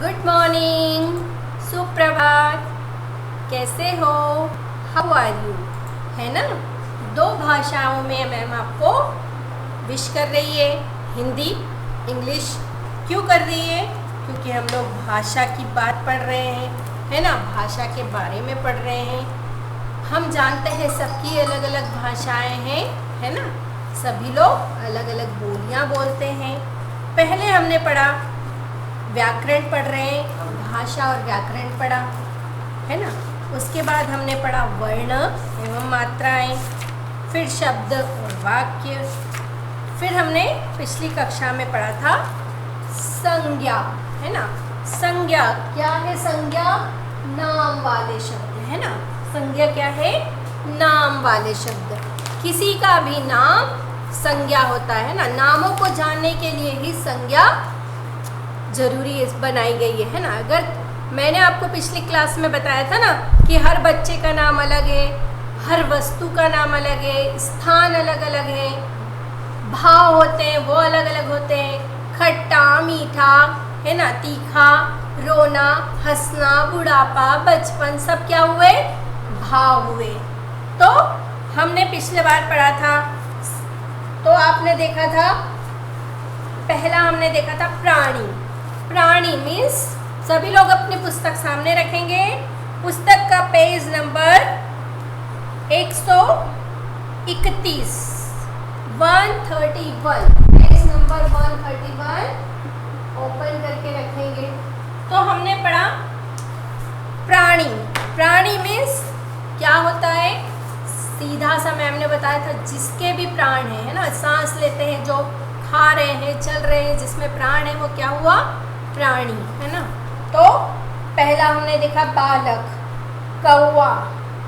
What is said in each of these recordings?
Good morning, सुप्रभात। कैसे हो? How are you? है ना, दो भाषाओं में मैम आपको विश कर रही है, हिंदी इंग्लिश। क्यों कर रही है? क्योंकि हम लोग भाषा की बात पढ़ रहे हैं, है ना, भाषा के बारे में पढ़ रहे हैं। हम जानते हैं सबकी अलग अलग भाषाएं हैं, है ना, सभी लोग अलग अलग बोलियां बोलते हैं। पहले हमने पढ़ा व्याकरण, पढ़ रहे हैं भाषा और व्याकरण पढ़ा, है ना। उसके बाद हमने पढ़ा वर्ण एवं मात्राएं, फिर शब्द और वाक्य, फिर हमने पिछली कक्षा में पढ़ा था संज्ञा, है ना। संज्ञा क्या है? संज्ञा नाम वाले शब्द, है ना। संज्ञा क्या है? नाम वाले शब्द। किसी का भी नाम संज्ञा होता है ना। नामों को जानने के लिए ही संज्ञा जरूरी बनाई गई है ना। अगर मैंने आपको पिछली क्लास में बताया था ना कि हर बच्चे का नाम अलग है, हर वस्तु का नाम अलग है, स्थान अलग अलग है, भाव होते हैं वो अलग अलग होते हैं, खट्टा मीठा, है ना, तीखा, रोना, हंसना, बुढ़ापा, बचपन, सब क्या हुए? भाव हुए। तो हमने पिछले बार पढ़ा था, तो आपने देखा था, पहला हमने देखा था प्राणी। प्राणी मीन्स, सभी लोग अपनी पुस्तक सामने रखेंगे। पुस्तक का page number 131, 131, page number 131 open करके रखेंगे। तो हमने पढ़ा प्राणी। प्राणी मीन्स क्या होता है? सीधा सा मैम ने बताया था, जिसके भी प्राण है ना, सांस लेते हैं, जो खा रहे हैं, चल रहे हैं, जिसमें प्राण है, वो क्या हुआ? प्राणी, है ना। तो पहला हमने देखा बालक, कौवा,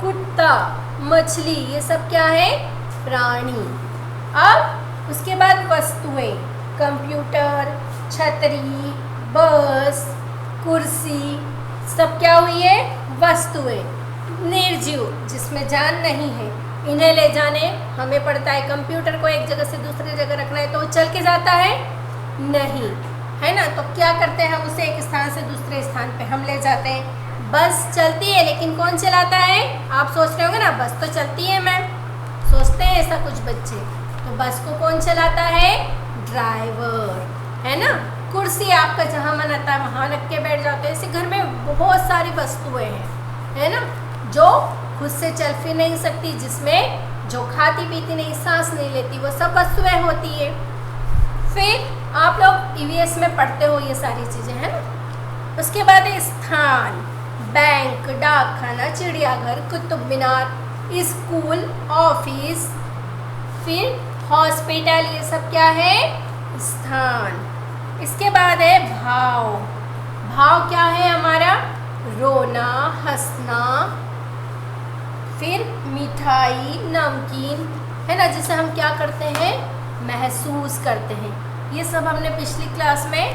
कुत्ता, मछली, ये सब क्या है? प्राणी। अब उसके बाद वस्तुएं, कंप्यूटर, छतरी, बस, कुर्सी, सब क्या हुई है? वस्तुएं। निर्जीव, जिसमें जान नहीं है, इन्हें ले जाने हमें पड़ता है। कंप्यूटर को एक जगह से दूसरी जगह रखना है तो वो चल के जाता है? नहीं, है ना। तो क्या करते हैं हम? उसे एक स्थान से दूसरे स्थान पे हम ले जाते हैं। बस चलती है, लेकिन कौन चलाता है? आप सोच रहे होंगे ना, बस तो चलती है मैम, सोचते हैं ऐसा कुछ बच्चे। तो बस को कौन चलाता है? ड्राइवर, है ना। कुर्सी आपका जहाँ मन आता है वहाँ रख के बैठ जाते हैं। ऐसे घर में बहुत सारी वस्तुएं हैं, है ना, जो खुद से चल फिर नहीं सकती, जिसमें जो खाती पीती नहीं, सांस नहीं लेती, वो सब वस्तुएं होती है। फिर आप लोग ईवीएस में पढ़ते हो ये सारी चीज़ें, है ना। उसके बाद स्थान, बैंक, डाकखाना, चिड़ियाघर, कुतुब मीनार, स्कूल, ऑफिस, फिर हॉस्पिटल, ये सब क्या है? स्थान। इसके बाद है भाव। भाव क्या है हमारा? रोना, हंसना, फिर मिठाई, नमकीन, है ना, जिसे हम क्या करते हैं? महसूस करते हैं। ये सब हमने पिछली क्लास में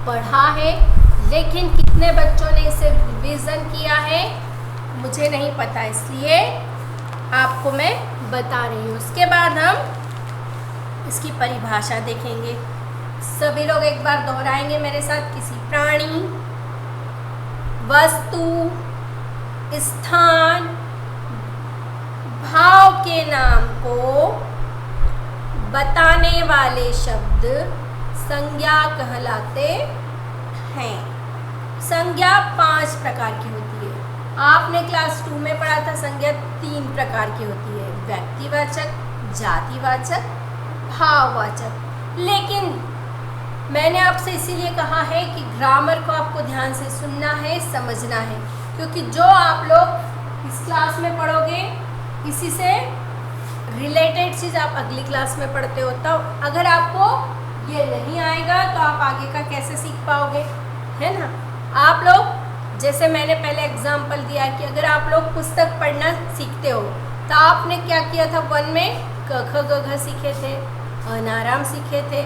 पढ़ा है, लेकिन कितने बच्चों ने इसे रिवीजन किया है मुझे नहीं पता, इसलिए आपको मैं बता रही हूँ। उसके बाद हम इसकी परिभाषा देखेंगे। सभी लोग एक बार दोहराएंगे मेरे साथ। किसी प्राणी, वस्तु, स्थान, भाव के नाम को बताने वाले शब्द संज्ञा कहलाते हैं। संज्ञा 5 प्रकार की होती है। आपने क्लास 2 में पढ़ा था संज्ञा 3 प्रकार की होती है, व्यक्तिवाचक, जातिवाचक, भाववाचक। लेकिन मैंने आपसे इसीलिए कहा है कि ग्रामर को आपको ध्यान से सुनना है, समझना है, क्योंकि जो आप लोग इस क्लास में पढ़ोगे, इसी से रिलेटेड चीज़ आप अगली क्लास में पढ़ते हो। तब अगर आपको ये नहीं आएगा तो आप आगे का कैसे सीख पाओगे, है ना। आप लोग, जैसे मैंने पहले एग्जाम्पल दिया कि अगर आप लोग पुस्तक पढ़ना सीखते हो तो आपने क्या किया था? 1 में क ख ग घ सीखे थे, अनाराम सीखे थे,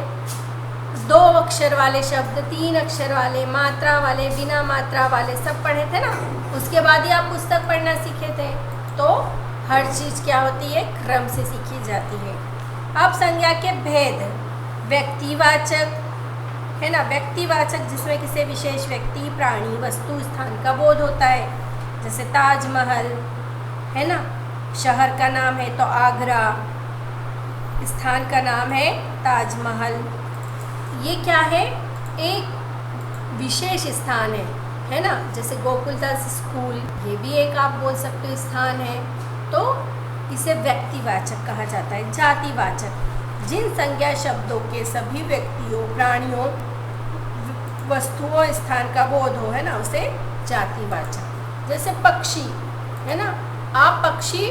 2 अक्षर वाले शब्द, 3 अक्षर वाले, मात्रा वाले, बिना मात्रा वाले, सब पढ़े थे ना। उसके बाद ही आप पुस्तक पढ़ना सीखे थे। तो हर चीज़ क्या होती है? क्रम से सीखी जाती है। अब संज्ञा के भेद, व्यक्तिवाचक, है ना। व्यक्तिवाचक जिसमें किसी विशेष व्यक्ति, प्राणी, वस्तु, स्थान का बोध होता है, जैसे ताजमहल, है ना। शहर का नाम है तो आगरा, स्थान का नाम है ताजमहल। ये क्या है, एक विशेष स्थान है ना। जैसे गोकुलदास स्कूल, ये भी एक आप बोल सकते हो स्थान है। तो इसे व्यक्तिवाचक कहा जाता है। जातिवाचक जिन संज्ञा शब्दों के सभी व्यक्तियों, प्राणियों, वस्तुओं, स्थान का बोध हो, है ना, उसे जातिवाचक। जैसे पक्षी, है ना, आप पक्षी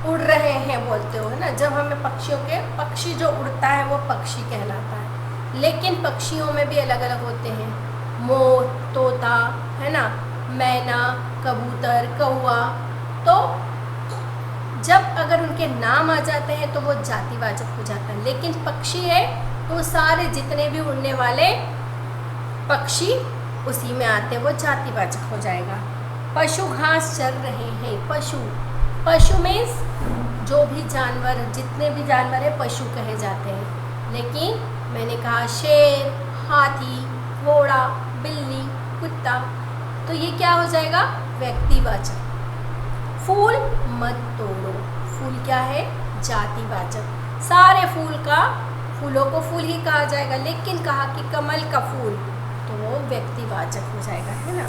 उड़ रहे हैं बोलते हो, है ना। जब हमें पक्षियों के, पक्षी जो उड़ता है वो पक्षी कहलाता है। लेकिन पक्षियों में भी अलग अलग होते हैं, मोर, तोता, है ना, मैना, कबूतर, कौवा। तो जब अगर उनके नाम आ जाते हैं तो वो जातिवाचक हो जाता है। लेकिन पक्षी है तो सारे जितने भी उड़ने वाले पक्षी उसी में आते हैं, वो जातिवाचक हो जाएगा। पशु घास चर रहे हैं, पशु, पशु मीन्स जो भी जानवर, जितने भी जानवर है पशु कहे जाते हैं। लेकिन मैंने कहा शेर, हाथी, घोड़ा, बिल्ली, कुत्ता, तो ये क्या हो जाएगा, व्यक्तिवाचक। फूल मत तोड़ो, फूल क्या है, जातिवाचक। सारे फूलों को फूल ही कहा जाएगा। लेकिन कहा कि कमल का फूल, तो वो व्यक्तिवाचक हो जाएगा, है ना।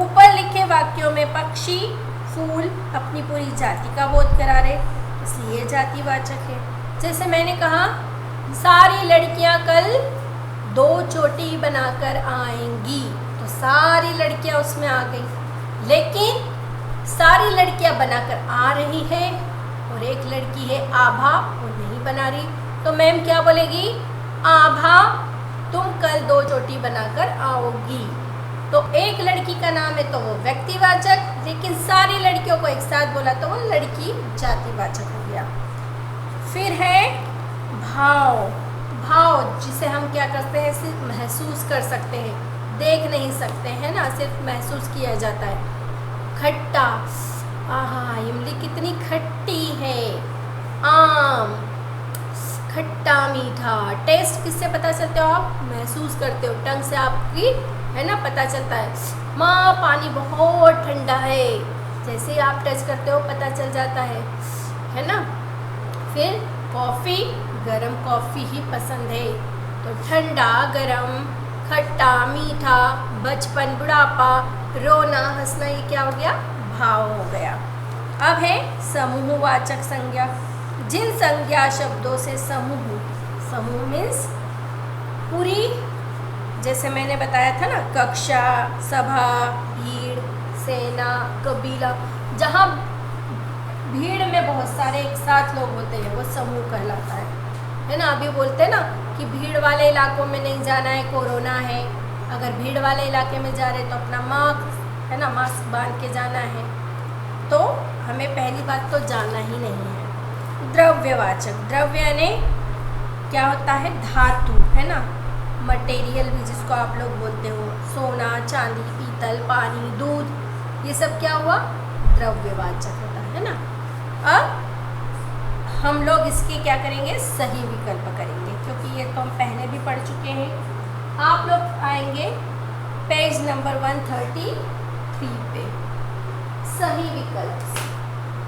ऊपर लिखे वाक्यों में पक्षी, फूल अपनी पूरी जाति का बोध करा रहे, इसलिए जातिवाचक है। जैसे मैंने कहा सारी लड़कियां कल 2 चोटी बनाकर आएंगी, तो सारी लड़कियां उसमें आ गई। लेकिन सारी लड़कियां बनाकर आ रही हैं और एक लड़की है आभा, वो नहीं बना रही, तो मैम क्या बोलेगी, आभा तुम कल 2 चोटी बनाकर आओगी। तो एक लड़की का नाम है तो वो व्यक्तिवाचक, लेकिन सारी लड़कियों को एक साथ बोला तो वो लड़की जातिवाचक हो गया। फिर है भाव, भाव जिसे हम क्या करते हैं, सिर्फ महसूस कर सकते हैं, देख नहीं सकते हैं ना, सिर्फ महसूस किया जाता है। खट्टा, आहा इमली कितनी खट्टी है। आम, खट्टा मीठा। टेस्ट किससे पता चलते हो आप, महसूस करते हो, टंग से आपकी, है ना, पता चलता है। माँ पानी बहुत ठंडा है, जैसे ही आप टच करते हो पता चल जाता है ना। फिर कॉफ़ी, गरम कॉफ़ी ही पसंद है, तो ठंडा, गरम, खट्टा, मीठा, बचपन, बुढ़ापा, रोना, हंसना, ये क्या हो गया, भाव हो गया। अब है समूहवाचक संज्ञा। जिन संज्ञा शब्दों से समूह, समूह मीन्स पूरी, जैसे मैंने बताया था ना, कक्षा, सभा, भीड़, सेना, कबीला, जहाँ भीड़ में बहुत सारे एक साथ लोग होते हैं वो समूह कहलाता है ना। अभी बोलते हैं ना कि भीड़ वाले इलाकों में नहीं जाना है, कोरोना है। अगर भीड़ वाले इलाके में जा रहे तो अपना मास्क, है ना, मास्क बांध के जाना है। तो हमें पहली बात तो जाना ही नहीं है। द्रव्यवाचक, द्रव्य यानी क्या होता है, धातु, है ना, मटेरियल भी जिसको आप लोग बोलते हो, सोना, चांदी, पीतल, पानी, दूध, ये सब क्या हुआ, द्रव्यवाचक होता है ना। अब हम लोग इसके क्या करेंगे, सही विकल्प करेंगे, क्योंकि ये तो हम पहले भी पढ़ चुके हैं। आप लोग आएंगे पेज नंबर 133 पे, सही विकल्प।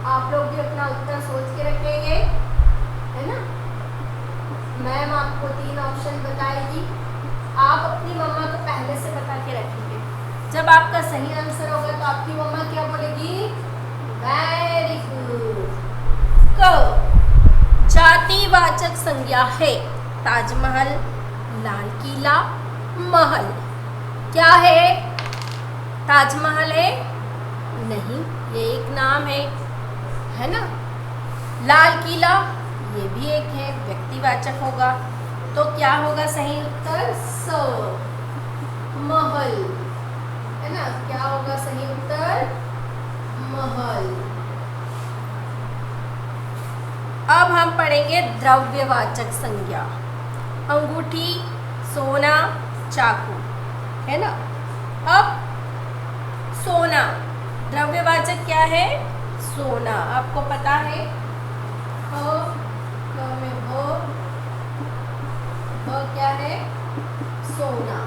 आप लोग भी अपना उत्तर सोच के रखेंगे, है ना। मैम आपको 3 ऑप्शन बताएगी, आप अपनी मम्मा को पहले से बता के रखेंगे। जब आपका सही आंसर होगा तो आपकी मम्मा क्या बोलेगी, वेरी गुड। जातिवाचक संज्ञा है ताजमहल, लाल किला, महल। क्या है, ताजमहल है नहीं, ये एक नाम है ना। लाल किला ये भी एक है, व्यक्तिवाचक होगा, तो क्या होगा सही उत्तर, स, महल, है ना। क्या होगा सही उत्तर, महल। अब हम पढ़ेंगे द्रव्यवाचक संज्ञा। अंगूठी, सोना, चाकू, है ना। अब सोना, द्रव्यवाचक क्या है, सोना, आपको पता है। क्या है, सोना।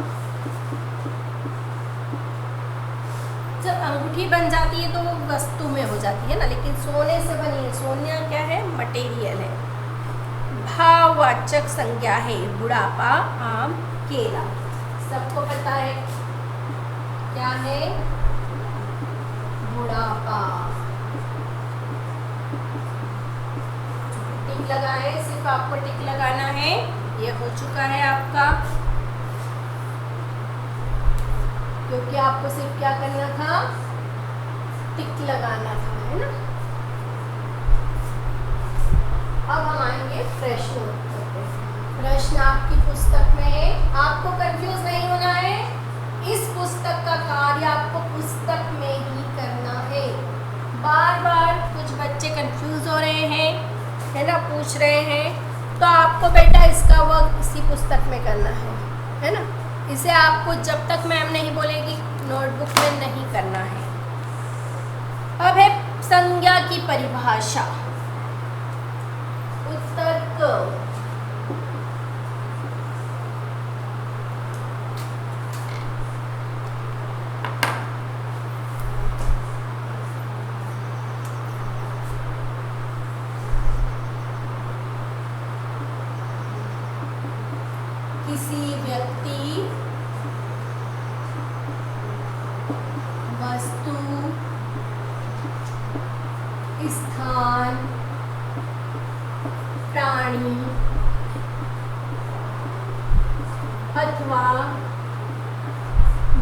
जब अंगूठी बन जाती है तो वो वस्तु में हो जाती है ना, लेकिन सोने से बनी है। सोना क्या है? मटेरियल है। भाववाचक संज्ञा है बुढ़ापा, आम, केला। सबको पता है क्या है? बुढ़ापा। टिक लगाए, सिर्फ आपको टिक लगाना है। ये हो चुका है आपका, क्योंकि आपको सिर्फ क्या करना था? टिक लगाना था, है ना। अब हम आएंगे प्रश्न उत्तर पे। प्रश्न आपकी पुस्तक में है, आपको कंफ्यूज नहीं होना है। इस पुस्तक का कार्य आपको पुस्तक में ही करना है। बार बार कुछ बच्चे कंफ्यूज हो रहे हैं, है ना, पूछ रहे हैं, तो आपको बेटा इसका वर्क इसी पुस्तक में करना है ना। इसे आपको जब तक मैम नहीं बोलेगी नोटबुक में नहीं करना है। अब है संज्ञा की परिभाषा। उत्तर क। किसी व्यक्ति, वस्तु, स्थान, प्राणी अथवा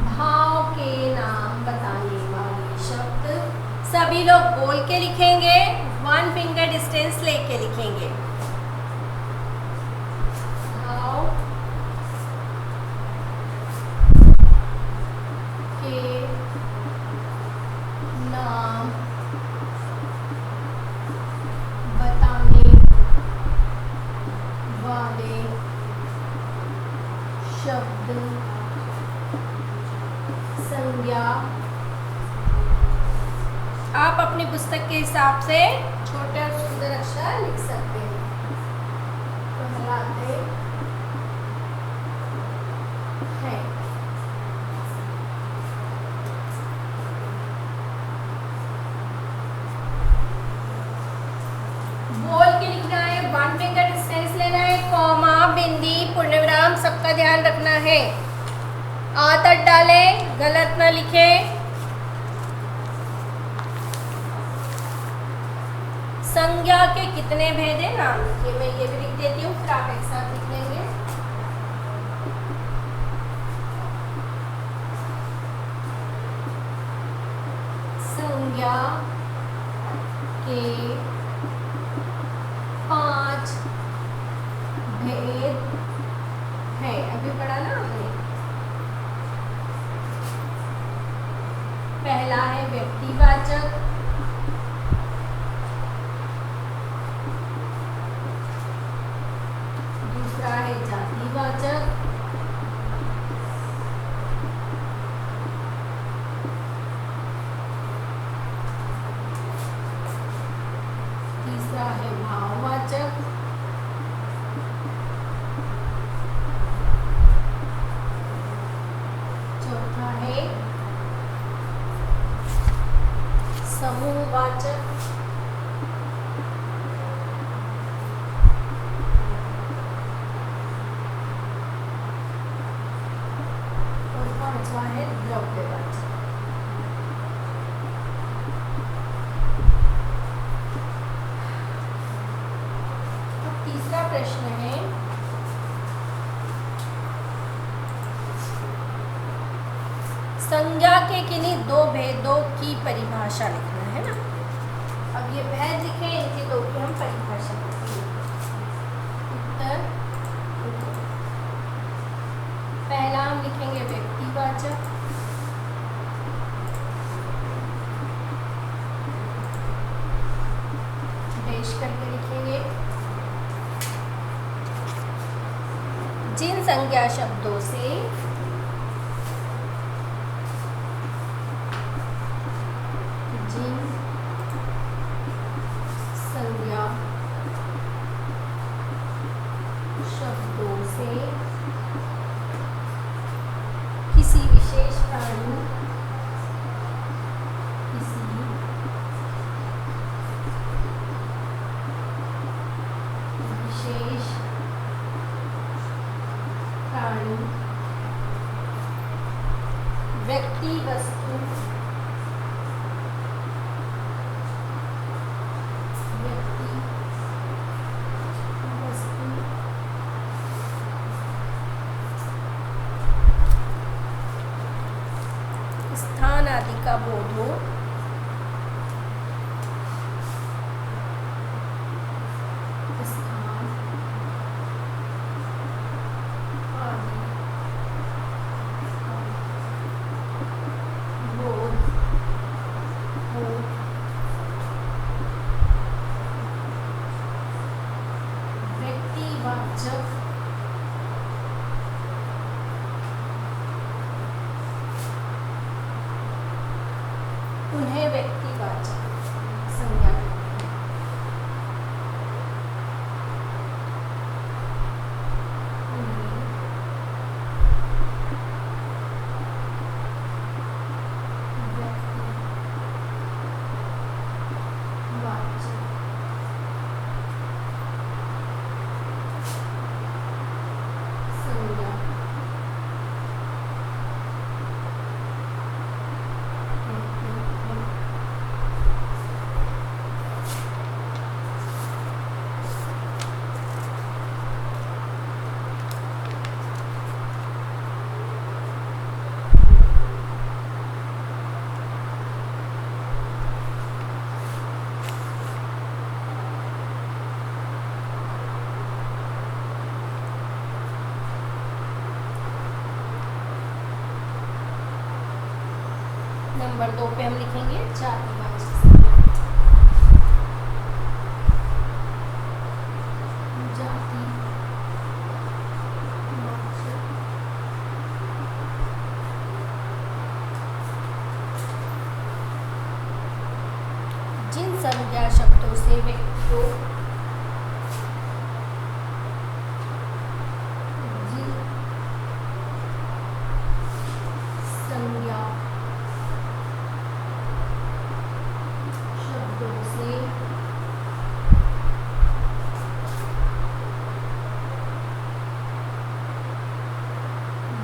भाव के नाम बताने वाले शब्द। सभी लोग बोल के लिखेंगे, 1 फिंगर डिस्टेंस लेके लिखेंगे। भाव के नाम बताने वाले शब्द, संज्ञा। आप अपनी पुस्तक के हिसाब से छोटे और सुंदर अक्षर लिख सकते हैं। कहलाते हैं। बोल के लिखना है, 1 फिंगर डिस्टेंस लेना है, कॉमा, बिंदी, पूर्णविराम सबका ध्यान रखना है। आ तक डालें, गलत ना लिखें। संज्ञा के कितने भेद हैं नाम लिखिए। मैं ये भी लिख देती हूँ, फिर आप एक साथ लिख लेंगे। संज्ञा के 5 भेद है। अभी पढ़ा ना हमने। पहला है व्यक्तिवाचक, दूसरा है जातिवाचक, तीसरा है भाववाचक, चौथा है समूहवाचक, और पांचवा है द्रव्यवाचक। अब तीसरा प्रश्न है, संज्ञा के किन्हीं 2 भेदों की परिभाषा लिखना है ना। अब ये भेद लिखे, इनके 2 की हम परिभाषा लिखेंगे। उत्तर पहला हम लिखेंगे व्यक्तिवाचक, पेश करके लिखेंगे। जिन संज्ञा शब्दों से किसी विशेष प्राणी, किसी विशेष प्राणी, व्यक्ति, वस्तु, स्थान आदि का बोध हो, स्थान आदि का बोध हो, व्यक्तिवाचक उन्हें व्यक्तिवाचक संज्ञा कहते हैं। उन्हें व्यक्तिवाचक संज्ञा नंबर 2 पे हम लिखेंगे जातिवाचक संज्ञा। जातिवाचक जिन संज्ञा शब्दों से व्यक्ति को जिन संज्ञा शब्दों से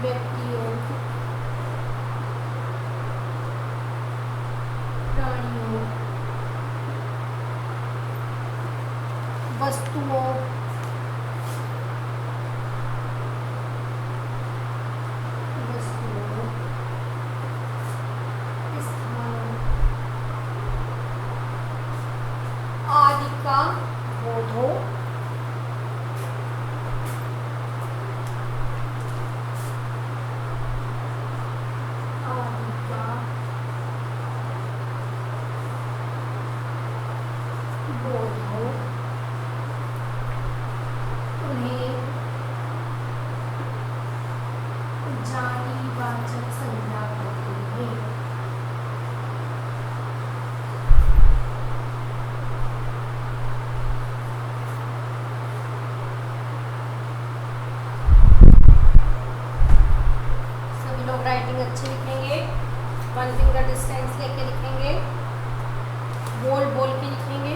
व्यक्तियों, प्राणियों, वस्तुओं, स्थान आदि का बोध हो, आदि का बोध हो, उन्हें जातिवाचक संज्ञा कहते हैं। सभी लोग राइटिंग अच्छी लिखेंगे, 1 फिंगर डिस्टेंस लेके लिखेंगे, बोल बोल के लिखेंगे।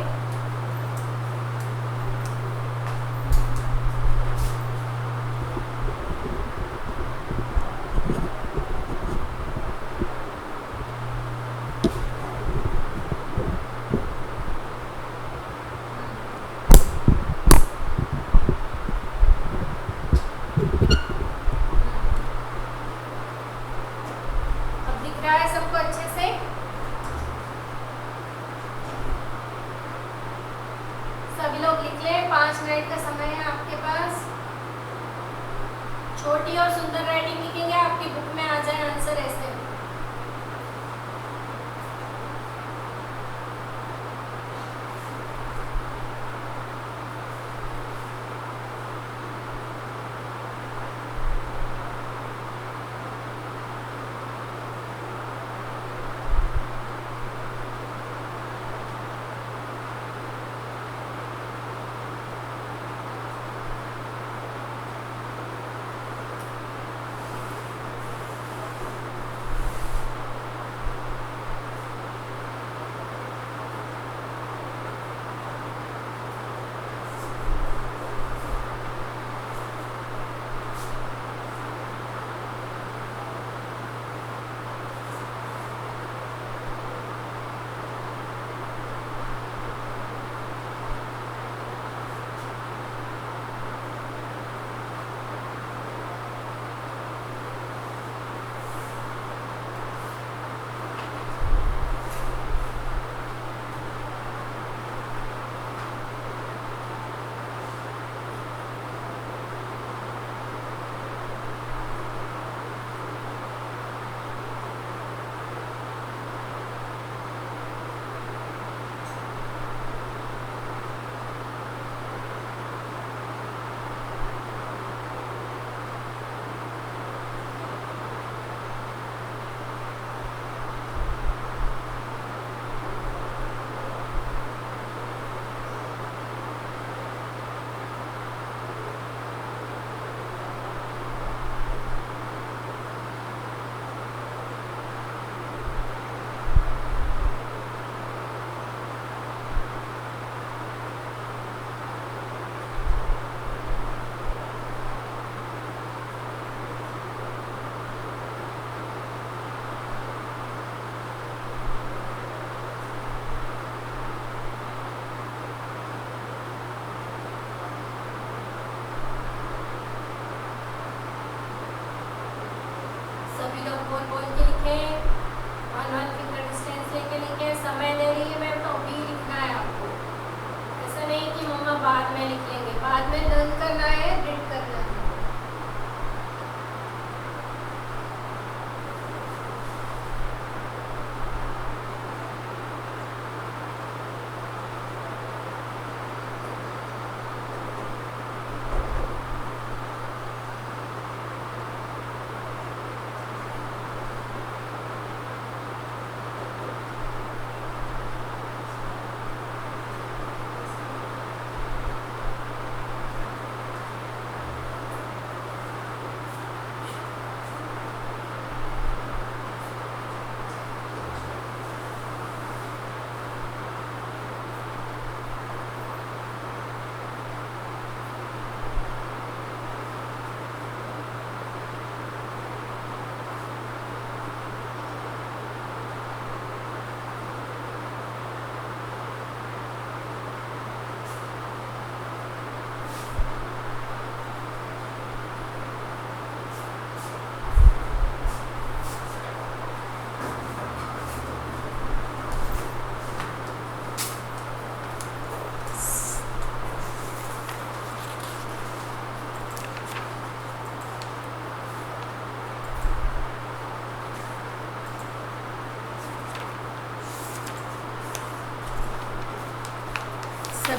अब दिख रहा है सबको अच्छे से?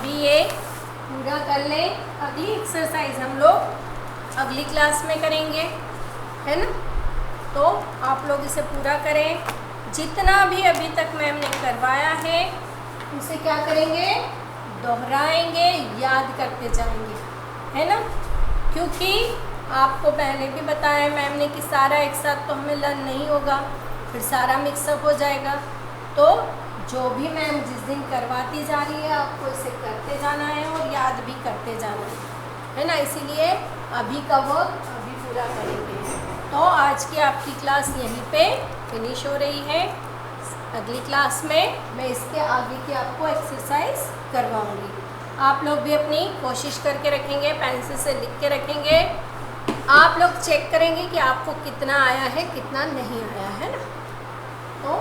सभी ये पूरा कर लें। अगली एक्सरसाइज हम लोग अगली क्लास में करेंगे, है ना। तो आप लोग इसे पूरा करें। जितना भी अभी तक मैम ने करवाया है उसे क्या करेंगे, दोहराएंगे, याद करते जाएंगे, है ना। क्योंकि आपको पहले भी बताया मैम ने कि सारा एक साथ तो हमें लर्न नहीं होगा, फिर सारा मिक्सअप हो जाएगा। तो जो भी मैम जिस दिन करवाती जा रही है आपको इसे करते जाना है और याद भी करते जाना है ना। इसीलिए अभी का वर्क अभी पूरा करेंगे। तो आज की आपकी क्लास यहीं पे फिनिश हो रही है। अगली क्लास में मैं इसके आगे की आपको एक्सरसाइज करवाऊंगी। आप लोग भी अपनी कोशिश करके रखेंगे, पेंसिल से लिख के रखेंगे। आप लोग चेक करेंगे कि आपको कितना आया है कितना नहीं आया है ना। तो